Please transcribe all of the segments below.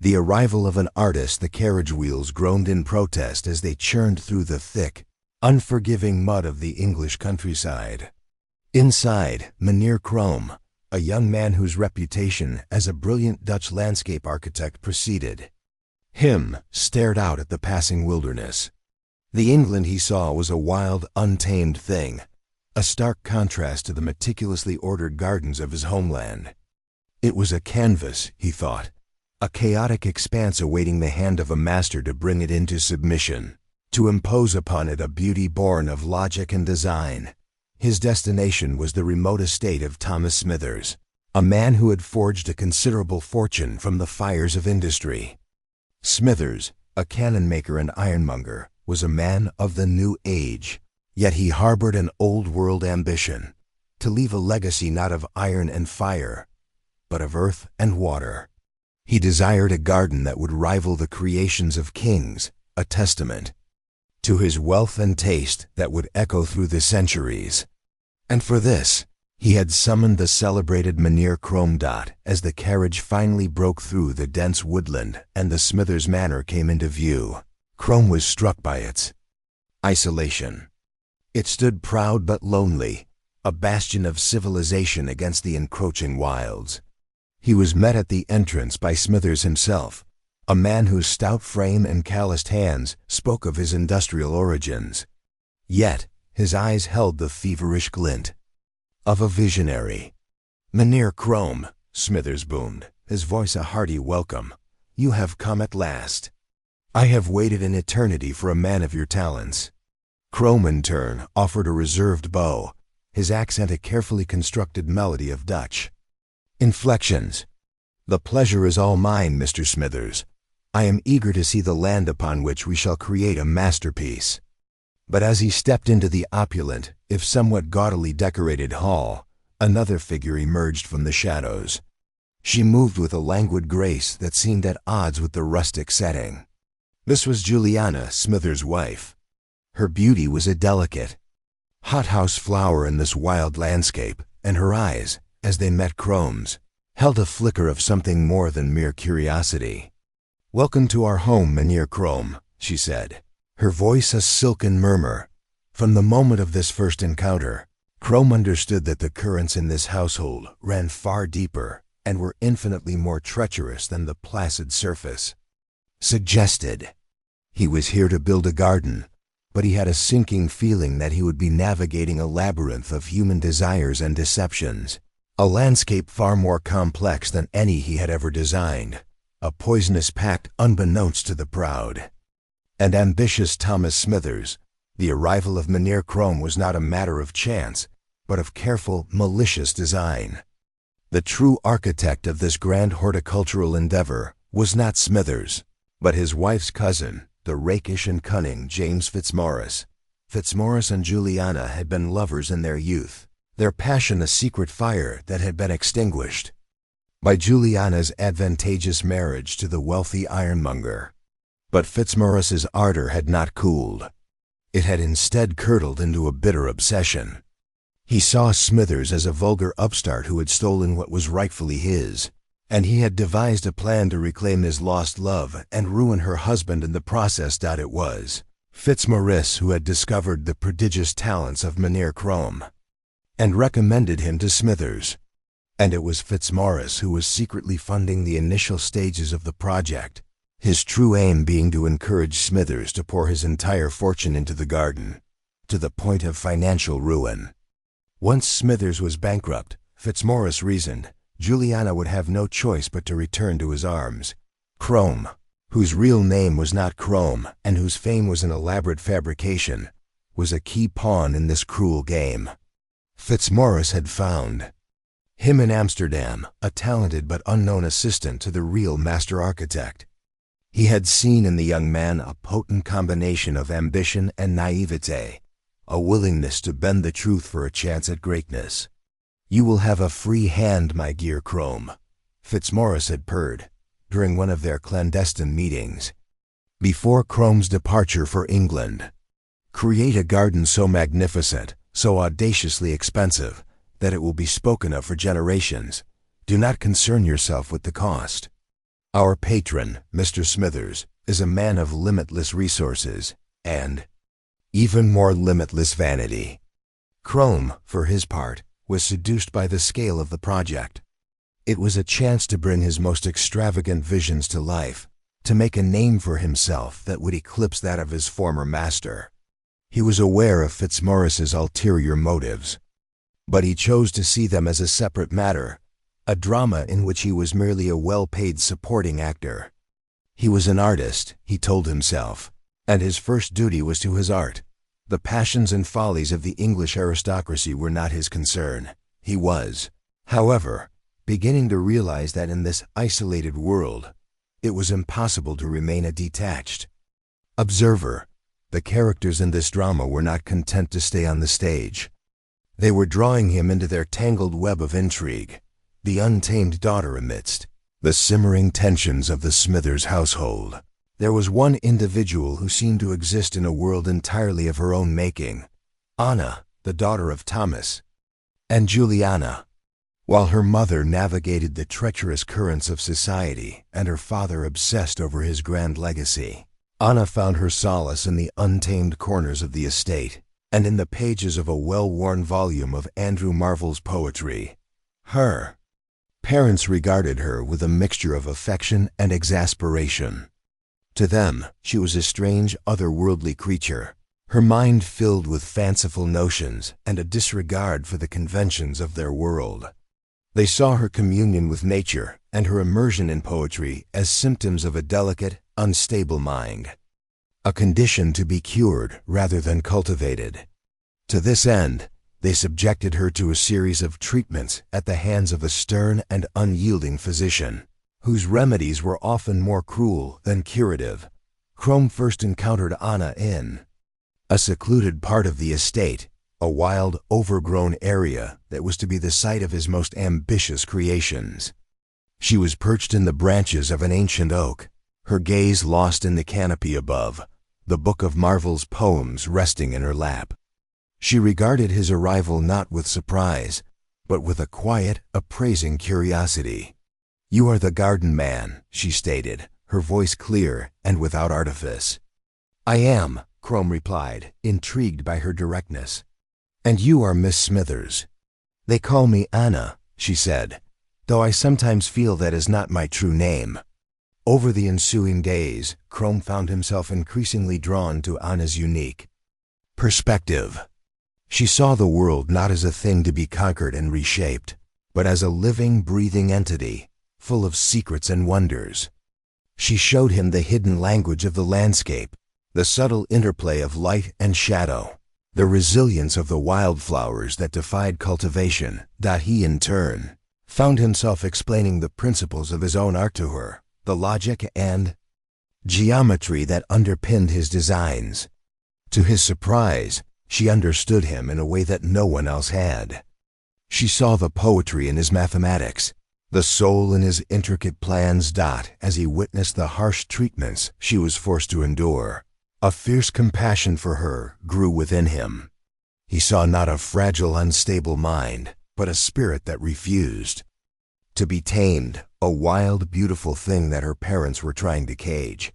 The arrival of an artist, the carriage wheels groaned in protest as they churned through the thick, unforgiving mud of the English countryside. Inside, Meneer Krome, a young man whose reputation as a brilliant Dutch landscape architect preceded him, stared out at the passing wilderness. The England he saw was a wild, untamed thing, a stark contrast to the meticulously ordered gardens of his homeland. It was a canvas, he thought, a chaotic expanse awaiting the hand of a master to bring it into submission, to impose upon it a beauty born of logic and design. His destination was the remote estate of Thomas Smithers, a man who had forged a considerable fortune from the fires of industry. Smithers, a cannon maker and ironmonger, was a man of the new age, yet he harbored an old-world ambition, to leave a legacy not of iron and fire, but of earth and water. He desired a garden that would rival the creations of kings, a testament to his wealth and taste that would echo through the centuries. And for this, he had summoned the celebrated Meneer Krome. As the carriage finally broke through the dense woodland and the Smithers Manor came into view, Krome was struck by its isolation. It stood proud but lonely, a bastion of civilization against the encroaching wilds. He was met at the entrance by Smithers himself, a man whose stout frame and calloused hands spoke of his industrial origins. Yet his eyes held the feverish glint of a visionary. "Meneer Krome," Smithers boomed, his voice a hearty welcome, "you have come at last. I have waited an eternity for a man of your talents." Krome, in turn, offered a reserved bow, his accent a carefully constructed melody of Dutch inflections. "The pleasure is all mine, Mr. Smithers. I am eager to see the land upon which we shall create a masterpiece." But as he stepped into the opulent, if somewhat gaudily decorated hall, another figure emerged from the shadows. She moved with a languid grace that seemed at odds with the rustic setting. This was Juliana, Smithers' wife. Her beauty was a delicate hothouse flower in this wild landscape, and her eyes, as they met Krome's, held a flicker of something more than mere curiosity. "Welcome to our home, Meneer Krome," she said, her voice a silken murmur. From the moment of this first encounter, Krome understood that the currents in this household ran far deeper and were infinitely more treacherous than the placid surface suggested. He was here to build a garden, but he had a sinking feeling that he would be navigating a labyrinth of human desires and deceptions, a landscape far more complex than any he had ever designed, a poisonous pact unbeknownst to the proud and ambitious Thomas Smithers. The arrival of Meneer Krome was not a matter of chance, but of careful, malicious design. The true architect of this grand horticultural endeavor was not Smithers, but his wife's cousin, the rakish and cunning James Fitzmaurice. Fitzmaurice and Juliana had been lovers in their youth, their passion a secret fire that had been extinguished by Juliana's advantageous marriage to the wealthy ironmonger. But Fitzmaurice's ardor had not cooled. It had instead curdled into a bitter obsession. He saw Smithers as a vulgar upstart who had stolen what was rightfully his, and he had devised a plan to reclaim his lost love and ruin her husband in the process. It was Fitzmaurice who had discovered the prodigious talents of Meneer Krome and recommended him to Smithers. And it was Fitzmaurice who was secretly funding the initial stages of the project, his true aim being to encourage Smithers to pour his entire fortune into the garden, to the point of financial ruin. Once Smithers was bankrupt, Fitzmaurice reasoned, Juliana would have no choice but to return to his arms. Krome, whose real name was not Krome and whose fame was an elaborate fabrication, was a key pawn in this cruel game. Fitzmaurice had found him in Amsterdam, a talented but unknown assistant to the real master architect. He had seen in the young man a potent combination of ambition and naivete, a willingness to bend the truth for a chance at greatness. "You will have a free hand, my dear Krome," Fitzmaurice had purred, during one of their clandestine meetings, before Krome's departure for England. "Create a garden so magnificent, so audaciously expensive, that it will be spoken of for generations. Do not concern yourself with the cost. Our patron, Mr. Smithers, is a man of limitless resources and even more limitless vanity. Crome, for his part, was seduced by the scale of the project. It was a chance to bring his most extravagant visions to life, to make a name for himself that would eclipse that of his former master. He was aware of Fitzmaurice's ulterior motives, but he chose to see them as a separate matter, a drama in which he was merely a well-paid supporting actor. He was an artist, he told himself, and his first duty was to his art. The passions and follies of the English aristocracy were not his concern. He was, however, beginning to realize that in this isolated world, it was impossible to remain a detached observer. The characters in this drama were not content to stay on the stage. They were drawing him into their tangled web of intrigue, the untamed daughter amidst the simmering tensions of the Smithers household. There was one individual who seemed to exist in a world entirely of her own making, Anna, the daughter of Thomas, and Juliana. While her mother navigated the treacherous currents of society and her father obsessed over his grand legacy, Anna found her solace in the untamed corners of the estate and in the pages of a well-worn volume of Andrew Marvell's poetry. Her parents regarded her with a mixture of affection and exasperation. To them, she was a strange, otherworldly creature, her mind filled with fanciful notions and a disregard for the conventions of their world. They saw her communion with nature and her immersion in poetry as symptoms of a delicate, unstable mind, a condition to be cured rather than cultivated. To this end, they subjected her to a series of treatments at the hands of a stern and unyielding physician, whose remedies were often more cruel than curative. Crome first encountered Anna in a secluded part of the estate, a wild, overgrown area that was to be the site of his most ambitious creations. She was perched in the branches of an ancient oak, her gaze lost in the canopy above, the book of Marvell's poems resting in her lap. She regarded his arrival not with surprise, but with a quiet, appraising curiosity. "You are the garden man," she stated, her voice clear and without artifice. "I am," Crome replied, intrigued by her directness. "And you are Miss Smithers." "They call me Anna," she said, "though I sometimes feel that is not my true name." Over the ensuing days, Crome found himself increasingly drawn to Anna's unique perspective. She saw the world not as a thing to be conquered and reshaped, but as a living, breathing entity, full of secrets and wonders. She showed him the hidden language of the landscape, the subtle interplay of light and shadow, the resilience of the wildflowers that defied cultivation, that he, in turn, found himself explaining the principles of his own art to her, the logic and geometry that underpinned his designs. To his surprise, she understood him in a way that no one else had. She saw the poetry in his mathematics, the soul in his intricate plans. As he witnessed the harsh treatments she was forced to endure, a fierce compassion for her grew within him. He saw not a fragile, unstable mind, but a spirit that refused to be tamed, a wild, beautiful thing that her parents were trying to cage.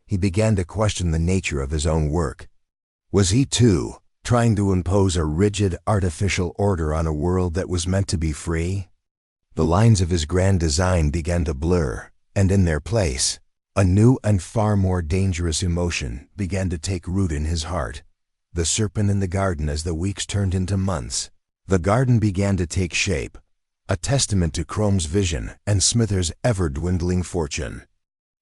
He began to question the nature of his own work. Was he, too, trying to impose a rigid, artificial order on a world that was meant to be free? The lines of his grand design began to blur, and in their place, a new and far more dangerous emotion began to take root in his heart. The serpent in the garden. As the weeks turned into months, the garden began to take shape, a testament to Crome's vision and Smithers' ever-dwindling fortune.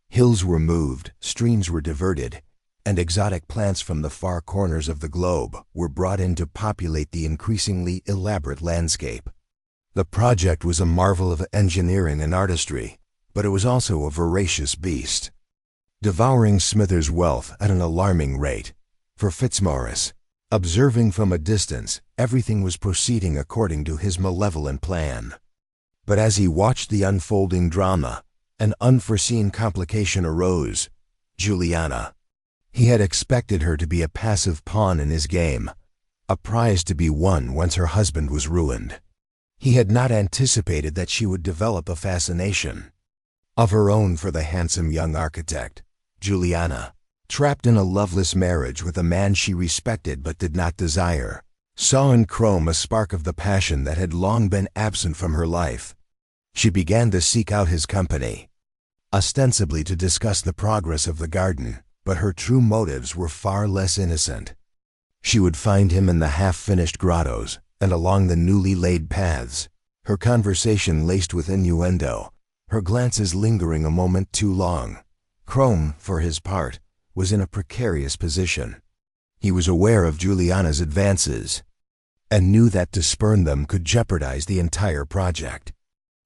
Hills were moved, streams were diverted, and exotic plants from the far corners of the globe were brought in to populate the increasingly elaborate landscape. The project was a marvel of engineering and artistry, but it was also a voracious beast, devouring Smithers' wealth at an alarming rate. For Fitzmaurice, observing from a distance, everything was proceeding according to his malevolent plan. But as he watched the unfolding drama, an unforeseen complication arose. Juliana. He had expected her to be a passive pawn in his game, a prize to be won once her husband was ruined. He had not anticipated that she would develop a fascination. of her own for the handsome young architect. Juliana, trapped in a loveless marriage with a man she respected but did not desire, saw in Chrome a spark of the passion that had long been absent from her life. She began to seek out his company, ostensibly to discuss the progress of the garden, but her true motives were far less innocent. She would find him in the half-finished grottos and along the newly laid paths, her conversation laced with innuendo, her glances lingering a moment too long. Chrome, for his part, was in a precarious position. He was aware of Juliana's advances and knew that to spurn them could jeopardize the entire project.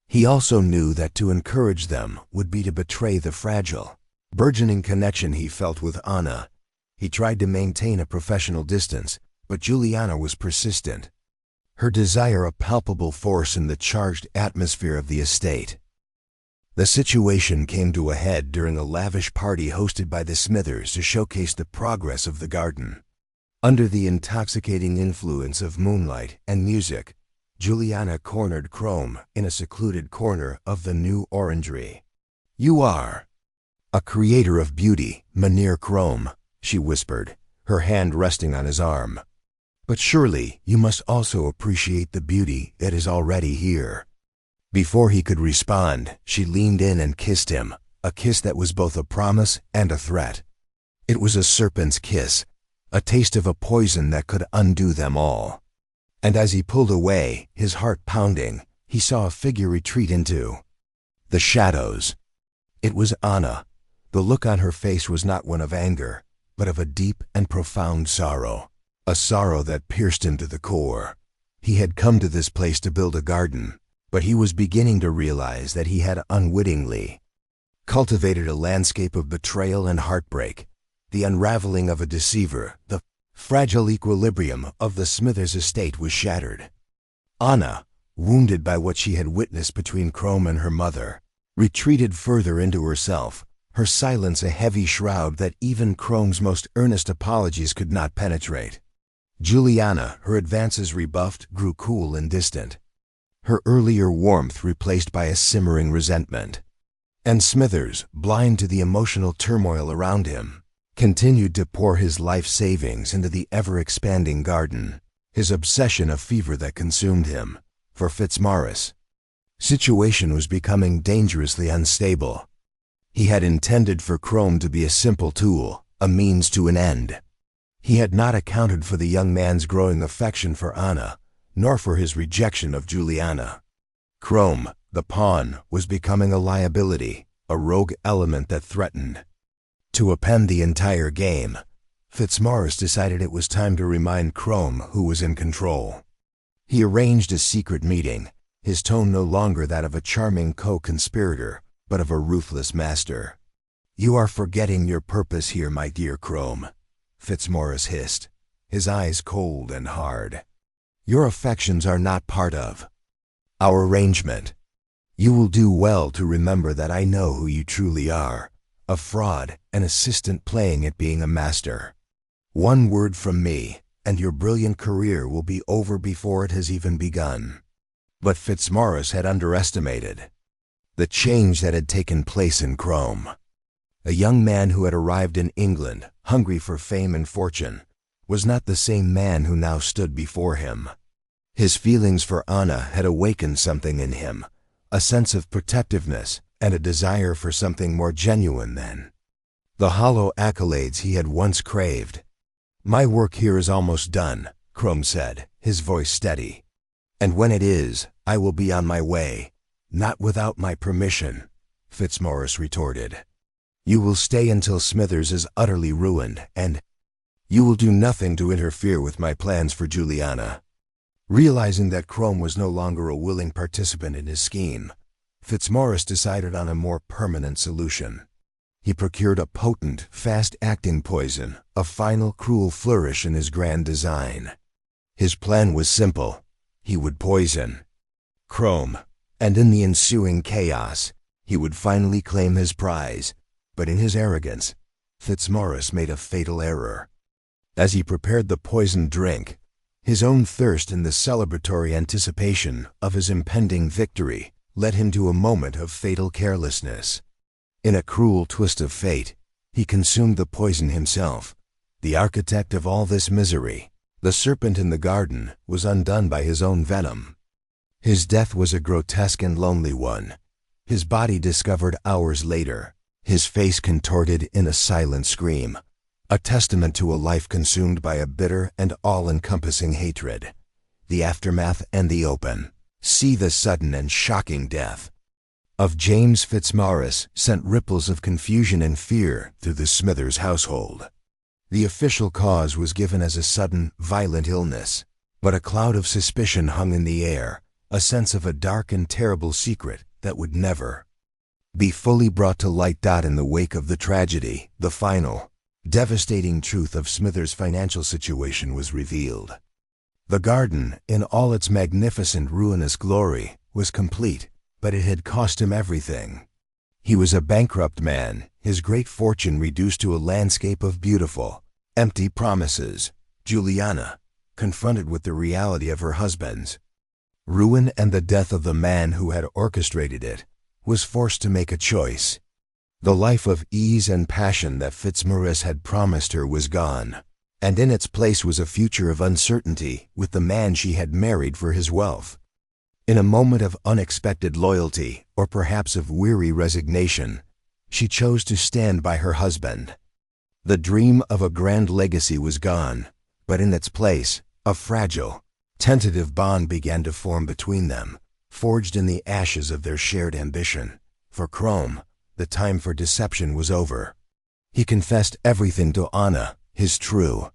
He also knew that to encourage them would be to betray the fragile, burgeoning connection he felt with Anna. He tried to maintain a professional distance, but Juliana was persistent, her desire a palpable force in the charged atmosphere of the estate. The situation came to a head during a lavish party hosted by the Smithers to showcase the progress of the garden. Under the intoxicating influence of moonlight and music, Juliana cornered Chrome in a secluded corner of the new orangery. "You are a creator of beauty, Mynheer Chrome," she whispered, her hand resting on his arm. "But surely you must also appreciate the beauty that is already here." Before he could respond, she leaned in and kissed him, a kiss that was both a promise and a threat. It was a serpent's kiss, a taste of a poison that could undo them all. And as he pulled away, his heart pounding, he saw a figure retreat into the shadows. It was Anna. The look on her face was not one of anger, but of a deep and profound sorrow, a sorrow that pierced him to the core. He had come to this place to build a garden, but he was beginning to realize that he had unwittingly cultivated a landscape of betrayal and heartbreak, the unraveling of a deceiver. The fragile equilibrium of the Smithers estate was shattered. Anna, wounded by what she had witnessed between Chrome and her mother, retreated further into herself, her silence a heavy shroud that even Chrome's most earnest apologies could not penetrate. Juliana, her advances rebuffed, grew cool and distant, her earlier warmth replaced by a simmering resentment. And Smithers, blind to the emotional turmoil around him, continued to pour his life savings into the ever-expanding garden, his obsession a fever that consumed him. For Fitzmaurice, situation was becoming dangerously unstable. He had intended for Chrome to be a simple tool, a means to an end. He had not accounted for the young man's growing affection for Anna, nor for his rejection of Juliana. Chrome, the pawn, was becoming a liability, a rogue element that threatened to upend the entire game. Fitzmaurice decided it was time to remind Chrome who was in control. He arranged a secret meeting, his tone no longer that of a charming co-conspirator, but of a ruthless master. "You are forgetting your purpose here, my dear Chrome," Fitzmaurice hissed, his eyes cold and hard. "Your affections are not part of our arrangement. You will do well to remember that I know who you truly are, a fraud, an assistant playing at being a master. One word from me, and your brilliant career will be over before it has even begun." But Fitzmaurice had underestimated the change that had taken place in Chrome. A young man who had arrived in England, hungry for fame and fortune, was not the same man who now stood before him. His feelings for Anna had awakened something in him, a sense of protectiveness and a desire for something more genuine than the hollow accolades he had once craved. "My work here is almost done," Chrome said, his voice steady. "And when it is, I will be on my way." "Not without my permission," Fitzmaurice retorted. "You will stay until Smithers is utterly ruined, and you will do nothing to interfere with my plans for Juliana." Realizing that Chrome was no longer a willing participant in his scheme, Fitzmaurice decided on a more permanent solution. He procured a potent, fast-acting poison, a final cruel flourish in his grand design. His plan was simple. He would poison Chrome, and in the ensuing chaos, he would finally claim his prize. But in his arrogance, Fitzmaurice made a fatal error. As he prepared the poisoned drink, his own thirst and the celebratory anticipation of his impending victory led him to a moment of fatal carelessness. In a cruel twist of fate, he consumed the poison himself. The architect of all this misery, the serpent in the garden, was undone by his own venom. His death was a grotesque and lonely one. His body discovered hours later, his face contorted in a silent scream, a testament to a life consumed by a bitter and all-encompassing hatred. The aftermath and the open. See the sudden and shocking death of James Fitzmaurice sent ripples of confusion and fear through the Smithers household. The official cause was given as a sudden, violent illness, but a cloud of suspicion hung in the air, a sense of a dark and terrible secret that would never be fully brought to light. In the wake of the tragedy, the final, devastating truth of Smithers' financial situation was revealed. The garden, in all its magnificent ruinous glory, was complete, but it had cost him everything. He was a bankrupt man, his great fortune reduced to a landscape of beautiful, empty promises. Juliana, confronted with the reality of her husband's ruin and the death of the man who had orchestrated it, was forced to make a choice. The life of ease and passion that Fitzmaurice had promised her was gone, and in its place was a future of uncertainty with the man she had married for his wealth. In a moment of unexpected loyalty, or perhaps of weary resignation, she chose to stand by her husband. The dream of a grand legacy was gone, but in its place, a fragile, tentative bond began to form between them, forged in the ashes of their shared ambition. For Crome, the time for deception was over. He confessed everything to Anna, his true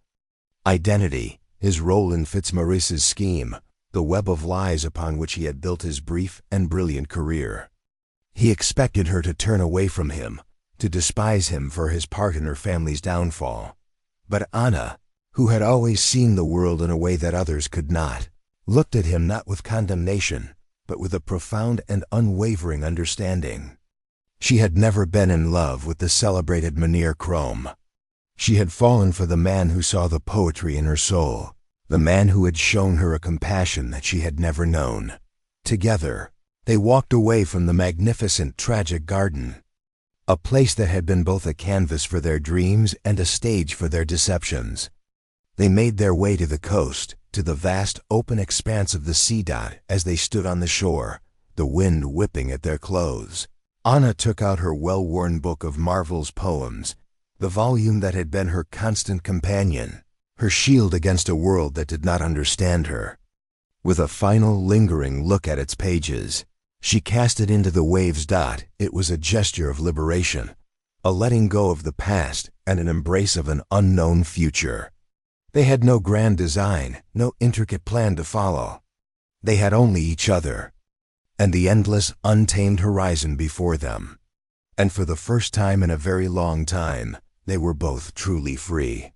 identity, his role in Fitzmaurice's scheme, the web of lies upon which he had built his brief and brilliant career. He expected her to turn away from him, to despise him for his part in her family's downfall. But Anna, who had always seen the world in a way that others could not, looked at him not with condemnation, but with a profound and unwavering understanding. She had never been in love with the celebrated Mynheer Crome. She had fallen for the man who saw the poetry in her soul, the man who had shown her a compassion that she had never known. Together, they walked away from the magnificent, tragic garden, a place that had been both a canvas for their dreams and a stage for their deceptions. They made their way to the coast, to the vast, open expanse of the sea. As they stood on the shore, the wind whipping at their clothes, Anna took out her well-worn book of Marvel's poems, the volume that had been her constant companion, her shield against a world that did not understand her. With a final, lingering look at its pages, she cast it into the waves. It was a gesture of liberation, a letting go of the past and an embrace of an unknown future. They had no grand design, no intricate plan to follow. They had only each other, and the endless, untamed horizon before them. And for the first time in a very long time, they were both truly free.